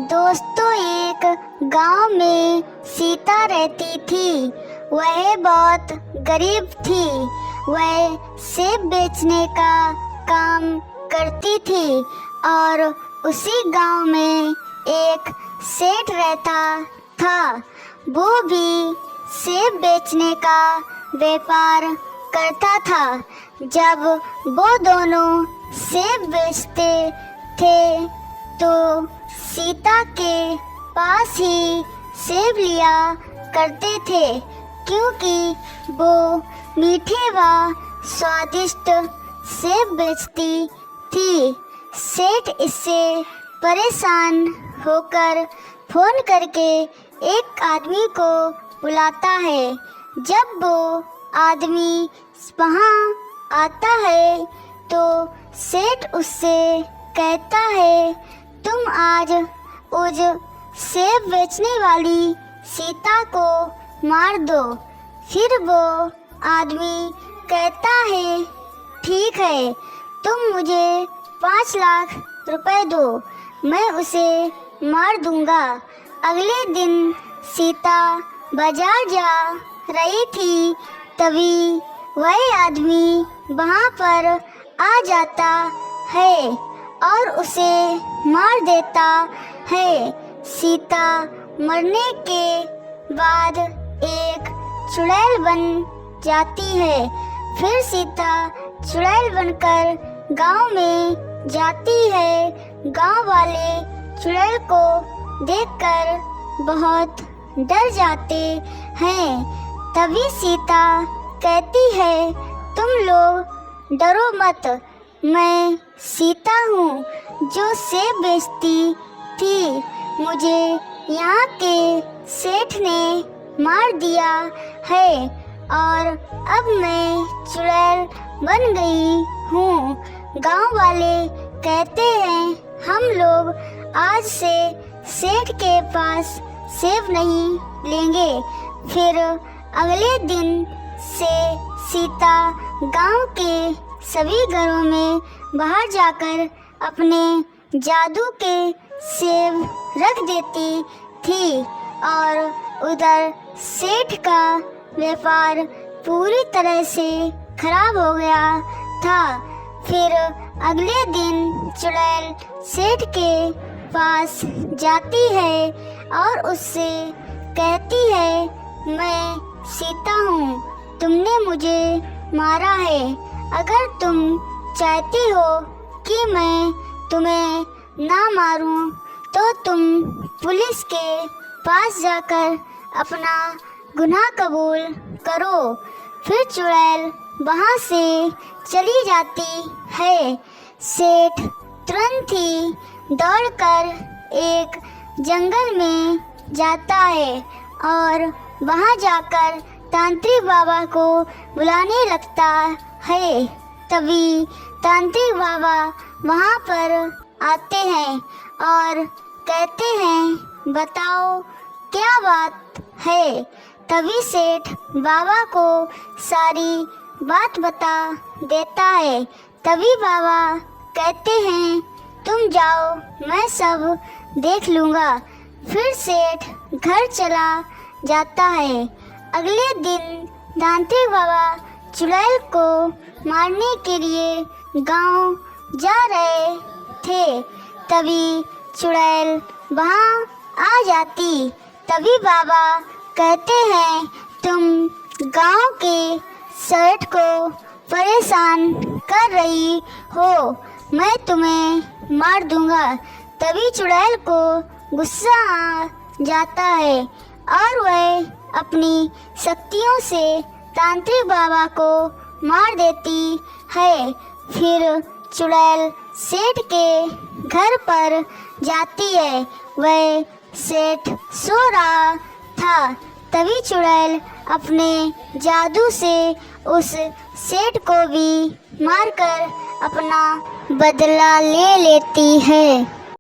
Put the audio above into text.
दोस्तों, एक गांव में सीता रहती थी। वह बहुत गरीब थी। वह सेब बेचने का काम करती थी और उसी गांव में एक सेठ रहता था। वो भी सेब बेचने का व्यापार करता था। जब वो दोनों सेब बेचते थे तो सीता के पास ही सेब लिया करते थे, क्योंकि वो मीठे व स्वादिष्ट सेब बेचती थी। सेठ इससे परेशान होकर फोन करके एक आदमी को बुलाता है। जब वो आदमी वहाँ आता है तो सेठ उससे कहता है, तुम आज उस सेब बेचने वाली सीता को मार दो। फिर वो आदमी कहता है, ठीक है, तुम मुझे 5 लाख रुपए दो, मैं उसे मार दूंगा। अगले दिन सीता बाजार जा रही थी, तभी वह आदमी वहाँ पर आ जाता है और उसे मार देता है। सीता मरने के बाद एक चुड़ैल बन जाती है। फिर सीता चुड़ैल बनकर गांव में जाती है। गांव वाले चुड़ैल को देखकर बहुत डर जाते हैं। तभी सीता कहती है, तुम लोग डरो मत, मैं सीता हूँ जो सेब बेचती थी। मुझे यहाँ के सेठ ने मार दिया है और अब मैं चुड़ैल बन गई हूँ। गांव वाले कहते हैं, हम लोग आज से सेठ के पास सेब नहीं लेंगे। फिर अगले दिन से सीता गांव के सभी घरों में बाहर जाकर अपने जादू के सेब रख देती थी और उधर सेठ का व्यापार पूरी तरह से खराब हो गया था। फिर अगले दिन चुड़ैल सेठ के पास जाती है और उससे कहती है, मैं सीता हूँ, तुमने मुझे मारा है। अगर तुम चाहती हो कि मैं तुम्हें ना मारूं, तो तुम पुलिस के पास जाकर अपना गुनाह कबूल करो। फिर चुड़ैल वहाँ से चली जाती है। सेठ तुरंत ही दौड़कर एक जंगल में जाता है और वहाँ जाकर तांत्रिक बाबा को बुलाने लगता है। तभी तांत्रिक बाबा वहाँ पर आते हैं और कहते हैं, बताओ क्या बात है। तभी सेठ बाबा को सारी बात बता देता है। तभी बाबा कहते हैं, तुम जाओ, मैं सब देख लूँगा। फिर सेठ घर चला जाता है। अगले दिन तांत्रिक बाबा चुड़ैल को मारने के लिए गांव जा रहे थे। तभी चुड़ैल वहाँ आ जाती। तभी बाबा कहते हैं, तुम गांव के सेठ को परेशान कर रही हो, मैं तुम्हें मार दूंगा। तभी चुड़ैल को गुस्सा आ जाता है और वह अपनी शक्तियों से तांत्रिक बाबा को मार देती है। फिर चुड़ैल सेठ के घर पर जाती है। वह सेठ सो रहा था। तभी चुड़ैल अपने जादू से उस सेठ को भी मारकर अपना बदला ले लेती है।